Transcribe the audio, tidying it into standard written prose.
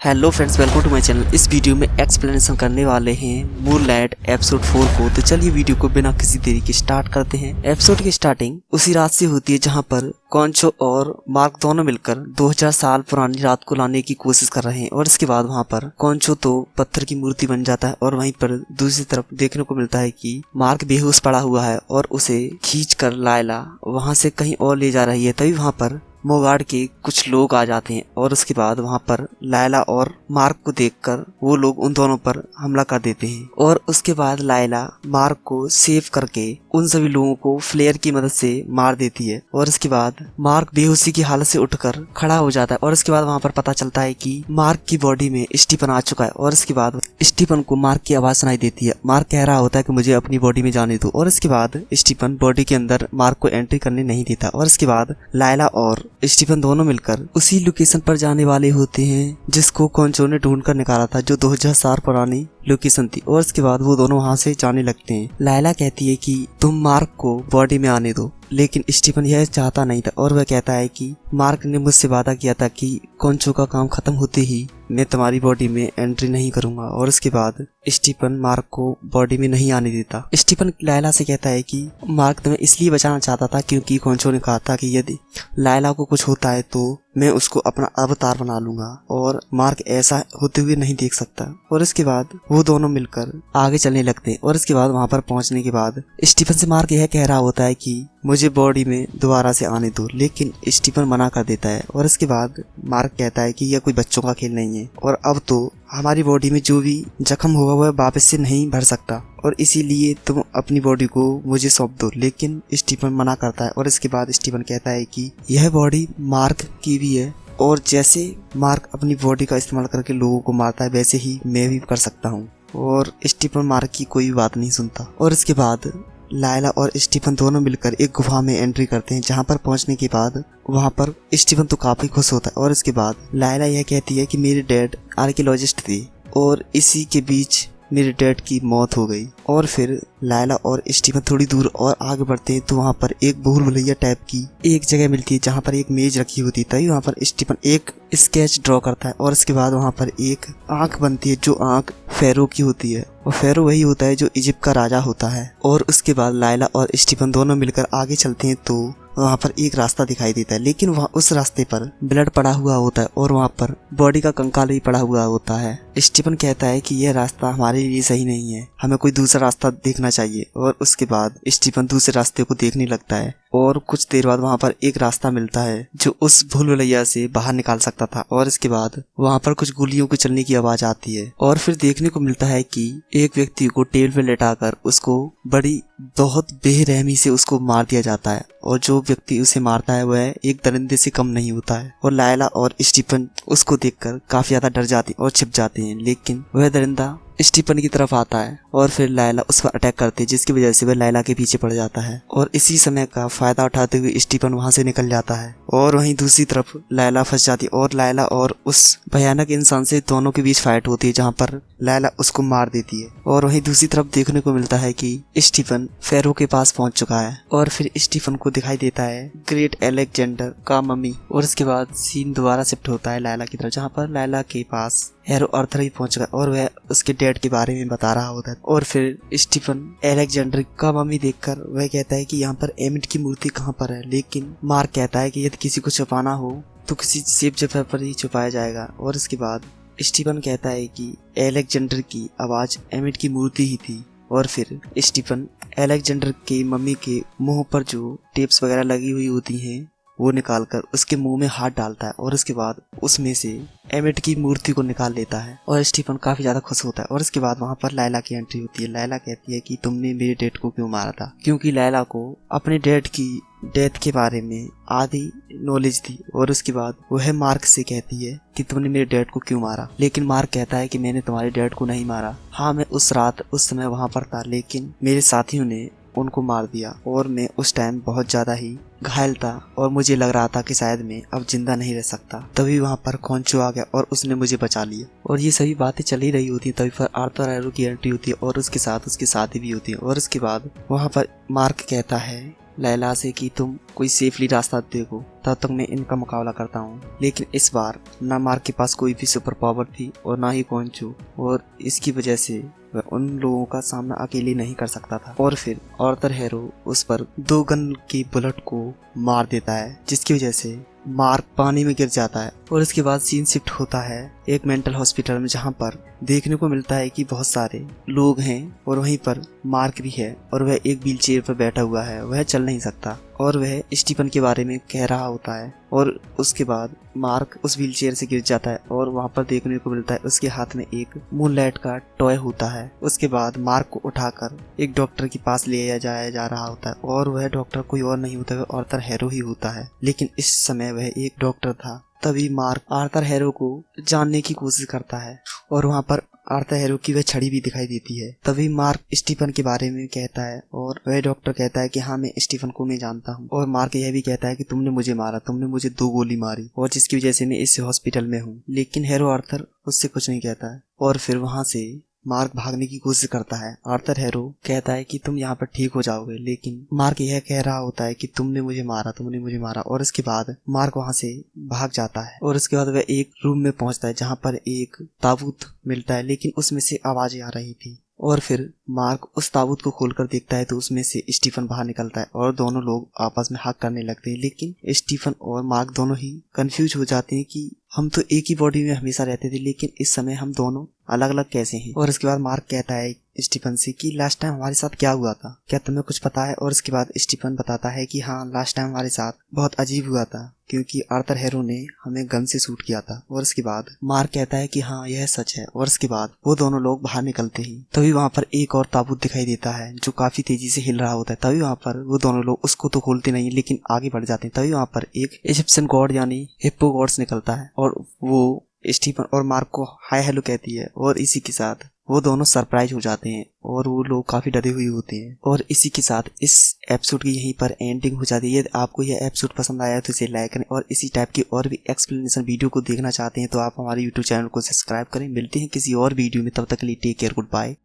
Hello friends, welcome to my channel. इस video में explanation करने वाले हैं मूनलाइट एपिसोड 4 को। तो चलिए वीडियो को बिना किसी देरी के स्टार्ट करते हैं। एपिसोड की स्टार्टिंग उसी रात से होती है जहां पर कॉन्चो और मार्क दोनों मिलकर 2000 साल पुरानी रात को लाने की कोशिश कर रहे हैं। और इसके बाद वहां पर कॉन्चो तो पत्थर की मूर्ति बन जाता है और वहीं पर दूसरी तरफ देखने को मिलता है कि मार्क बेहोश पड़ा हुआ है और उसे खींच कर लायला वहां से कहीं और ले जा रही है। तभी वहां पर मोगाड़ के कुछ लोग आ जाते हैं और उसके बाद वहां पर लायला और मार्क को देखकर वो लोग उन दोनों पर हमला कर देते हैं। और उसके बाद लायला मार्क को सेव करके उन सभी लोगों को फ्लेयर की मदद से मार देती है। और उसके बाद मार्क बेहोशी की हालत से उठकर खड़ा हो जाता है और उसके बाद वहां पर पता चलता है कि मार्क की बॉडी में स्टीफन आ चुका है। और उसके बाद स्टीफन को मार्क की आवाज सुनाई देती है। मार्क कह रहा होता है कि मुझे अपनी बॉडी में जाने दो। और इसके बाद स्टीफन बॉडी के अंदर मार्क को एंट्री करने नहीं देता। और इसके बाद लायला और स्टीफन दोनों मिलकर उसी लोकेशन पर जाने वाले होते हैं जिसको कॉन्चो ने ढूंढ कर निकाला था, जो 2000 साल पुरानी लोकेशन थी। और इसके बाद वो दोनों वहां से जाने लगते हैं। लायला कहती है कि तुम मार्क को बॉडी में आने दो, लेकिन स्टीफन यह चाहता नहीं था। और वह कहता है कि मार्क ने मुझसे वादा किया था कि कॉन्चो का काम खत्म होते ही मैं तुम्हारी बॉडी में एंट्री नहीं करूंगा। और उसके बाद स्टीफन मार्क को बॉडी में नहीं आने देता। स्टीफन लायला से कहता है कि मार्क तुम्हें इसलिए बचाना चाहता था क्योंकि कॉन्चो ने कहा था कि यदि लायला को कुछ होता है तो मैं उसको अपना अवतार बना लूंगा और मार्क ऐसा होते हुए नहीं देख सकता। और इसके बाद वो दोनों मिलकर आगे चलने लगते हैं। और इसके बाद वहां पर पहुंचने के बाद स्टीफन से मार्क यह कह रहा होता है कि मुझे बॉडी में दोबारा से आने दो, लेकिन स्टीफन मना कर देता है। और इसके बाद मार्क कहता है कि यह कोई बच्चों का खेल नहीं है और अब तो हमारी बॉडी में जो भी जख्म होगा वह वापस से नहीं भर सकता और इसीलिए तुम अपनी बॉडी को मुझे सौंप दो। लेकिन स्टीफन मना करता है। और इसके बाद स्टीफन कहता है कि यह बॉडी मार्क की भी है और जैसे मार्क अपनी बॉडी का इस्तेमाल करके लोगों को मारता है वैसे ही मैं भी कर सकता हूँ। और स्टीफन मार्क की कोई बात नहीं सुनता। और इसके बाद लायला और स्टीफन दोनों मिलकर एक गुफा में एंट्री करते हैं, जहां पर पहुंचने के बाद वहां पर स्टीफन तो काफी खुश होता है। और इसके बाद लायला यह कहती है कि मेरे डैड आर्कियोलॉजिस्ट थे और इसी के बीच मेरे डैड की मौत हो गई। और फिर लायला और स्टीफन थोड़ी दूर और आगे बढ़ते हैं तो वहां पर एक भूल भुलैया टाइप की एक जगह मिलती है जहां पर एक मेज रखी होती है। तभी वहां पर स्टीफन एक स्केच ड्रॉ करता है और इसके बाद वहां पर एक आंख बनती है जो आंख फेरो की होती है। और फेरो वही होता है जो इजिप्ट का राजा होता है। और उसके बाद लायला और स्टीफन दोनों मिलकर आगे चलते हैं तो वहां पर एक रास्ता दिखाई देता है, लेकिन वहां उस रास्ते पर ब्लड पड़ा हुआ होता है और वहां पर बॉडी का कंकाल भी पड़ा हुआ होता है। स्टीफन कहता है कि यह रास्ता हमारे लिए सही नहीं है, हमें कोई दूसरा रास्ता देखना चाहिए। और उसके बाद स्टीफन दूसरे रास्ते को देखने लगता है और कुछ देर बाद वहां पर एक रास्ता मिलता है जो उस भूल भुलैया से बाहर निकाल सकता था। और इसके बाद वहां पर कुछ गोलियों के चलने की आवाज आती है और फिर देखने को मिलता है कि एक व्यक्ति को टेबल पे लेटाकर उसको बड़ी बहुत बेरहमी से उसको मार दिया जाता है। और जो व्यक्ति उसे मारता है वह एक दरिंदे से कम नहीं होता है। और लायला और स्टीफन उसको देखकर काफी ज्यादा डर जाते और छिप जाते हैं, लेकिन वह दरिंदा स्टीफन की तरफ आता है और फिर लायला उस पर अटैक करती है, जिसकी वजह से वह लायला के पीछे पड़ जाता है। और इसी समय का फायदा उठाते हुए स्टीफन वहां से निकल जाता है और वहीं दूसरी तरफ लायला फंस जाती है। और लायला और उस भयानक इंसान से दोनों के बीच फाइट होती है जहां पर लायला उसको मार देती है। और वहीं दूसरी तरफ देखने को मिलता है कि स्टीफन फेरो के पास पहुंच चुका है और फिर स्टीफन को दिखाई देता है ग्रेट अलेक्जेंडर का मम्मी। और इसके बाद सीन दोबारा शिफ्ट होता है लायला की तरफ, जहां पर लायला के पास हेरो अर्थर भी पहुंच गया और वह उसके डैड के बारे में बता रहा होता है। और फिर स्टीफन अलेक्जेंडर का मम्मी देखकर वह कहता है कि यहाँ पर एमिट की मूर्ति कहाँ पर है, लेकिन मार्क कहता है कि यदि किसी को छुपाना हो तो किसी सेफ जगह पर ही छुपाया जाएगा। और इसके बाद स्टीफन कहता है कि अलेक्जेंडर की आवाज एमिट की मूर्ति ही थी। और फिर स्टीफन अलेक्जेंडर के मम्मी के मुंह पर जो टेप्स वगैरह लगी हुई होती हैं वो निकालकर उसके मुंह में हाथ डालता है और उसके बाद उसमें से एमिट की मूर्ति को निकाल लेता है और स्टीफन काफी ज्यादा खुश होता है। और इसके बाद वहां पर लायला की एंट्री होती है। लायला कहती है कि तुमने मेरे डैड को क्यों मारा था, क्योंकि लायला को अपने डैड की डेथ के बारे में आधी नॉलेज थी। और उसके बाद वह मार्क से कहती है कि तुमने मेरे डैड को क्यों मारा, लेकिन मार्क कहता है कि मैंने तुम्हारे डैड को नहीं मारा। हाँ, मैं उस रात उस समय वहां पर था, लेकिन मेरे साथियों ने उनको मार दिया और मैं उस टाइम बहुत ज्यादा ही घायल था और मुझे लग रहा था कि शायद मैं अब जिंदा नहीं रह सकता। तभी वहां पर कॉन्चो आ गया और उसने मुझे बचा लिया। और ये सभी बातें चल ही रही होती हैं, तभी पर आर्थर एरो की एंट्री होती है और उसके साथ उसकी शादी भी होती है। और उसके बाद वहां पर मार्क कहता है लैला से कि तुम कोई सेफली रास्ता देखो, तब तक मैं इनका मुकाबला करता हूँ। लेकिन इस बार ना मार्क के पास कोई भी सुपर पावर थी और ना ही कोंचो, और इसकी वजह से वह उन लोगों का सामना अकेले नहीं कर सकता था। और फिर आर्थर हैरो उस पर 2 गन की बुलेट को मार देता है, जिसकी वजह से मार्क पानी में गिर जाता है। और इसके बाद सीन शिफ्ट होता है एक मेंटल हॉस्पिटल में, जहाँ पर देखने को मिलता है कि बहुत सारे लोग हैं और वहीं पर मार्क भी है और वह एक व्हील चेयर पर बैठा हुआ है, वह चल नहीं सकता और वह स्टीफन के बारे में कह रहा होता है। और उसके बाद मार्क उस व्हील चेयर से गिर जाता है और वहाँ पर देखने को मिलता है उसके हाथ में एक मूनलाइट का टॉय होता है। उसके बाद मार्क को उठाकर एक डॉक्टर के पास ले जाया जा रहा होता है और वह डॉक्टर कोई और नहीं होता, वह आर्थर हैरो ही होता है। लेकिन इस समय वह एक डॉक्टर था। तभी मार्क आर्थर हैरो को जानने की कोशिश करता है और वहाँ पर आर्थर हैरो की वह छड़ी भी दिखाई देती है। तभी मार्क स्टीफन के बारे में कहता है और वह डॉक्टर कहता है कि हाँ, मैं स्टीफन को मैं जानता हूँ। और मार्क यह भी कहता है कि तुमने मुझे मारा, तुमने मुझे 2 गोली मारी और जिसकी वजह से मैं इस हॉस्पिटल में हूँ। लेकिन हैरो आर्थर उससे कुछ नहीं कहता है और फिर वहाँ से मार्क भागने की कोशिश करता है। आर्थर हैरो कहता है कि तुम यहाँ पर ठीक हो जाओगे, लेकिन मार्क यह कह रहा होता है कि तुमने मुझे मारा, तुमने मुझे मारा। और इसके बाद मार्क वहाँ से भाग जाता है और उसके बाद वह एक रूम में पहुँचता है जहाँ पर एक ताबूत मिलता है, लेकिन उसमें से आवाजें आ रही थी। और फिर मार्क उस ताबूत को खोलकर देखता है तो उसमें से स्टीफन बाहर निकलता है और दोनों लोग आपस में हक करने लगते हैं। लेकिन स्टीफन और मार्क दोनों ही कंफ्यूज हो जाते हैं कि हम तो एक ही बॉडी में हमेशा रहते थे, लेकिन इस समय हम दोनों अलग अलग कैसे हैं। और इसके बाद मार्क कहता है स्टीफन से कि लास्ट टाइम हमारे साथ क्या हुआ था, क्या तुम्हें कुछ पता है। और इसके बाद स्टीफन बताता है कि हाँ, लास्ट टाइम हमारे साथ बहुत अजीब हुआ था क्योंकि आर्थर हैरो ने हमें गन से शूट किया था। और इसके बाद मार्क कहता है कि हाँ, यह सच है। और इसके बाद वो दोनों लोग बाहर निकलते ही तभी वहाँ पर एक और ताबूत दिखाई देता है जो काफी तेजी से हिल रहा होता है। तभी वहाँ पर वो दोनों लोग उसको तो खोलते नहीं लेकिन आगे बढ़ जाते हैं। तभी वहाँ पर एक इजिप्शियन गॉड यानी हिप्पो गॉड्स निकलता है और वो स्टीफन और मार्क को हाय हेलो कहती है। और इसी के साथ वो दोनों सरप्राइज हो जाते हैं और वो लोग काफी डरे हुए होते हैं। और इसी के साथ इस एपिसोड की यहीं पर एंडिंग हो जाती है। यदि आपको यह एपिसोड पसंद आया तो इसे लाइक करें और इसी टाइप की और भी एक्सप्लेनेशन वीडियो को देखना चाहते हैं तो आप हमारे यूट्यूब चैनल को सब्सक्राइब करें। मिलते हैं किसी और वीडियो में, तब तक के लिए टेक केयर, गुड बाय।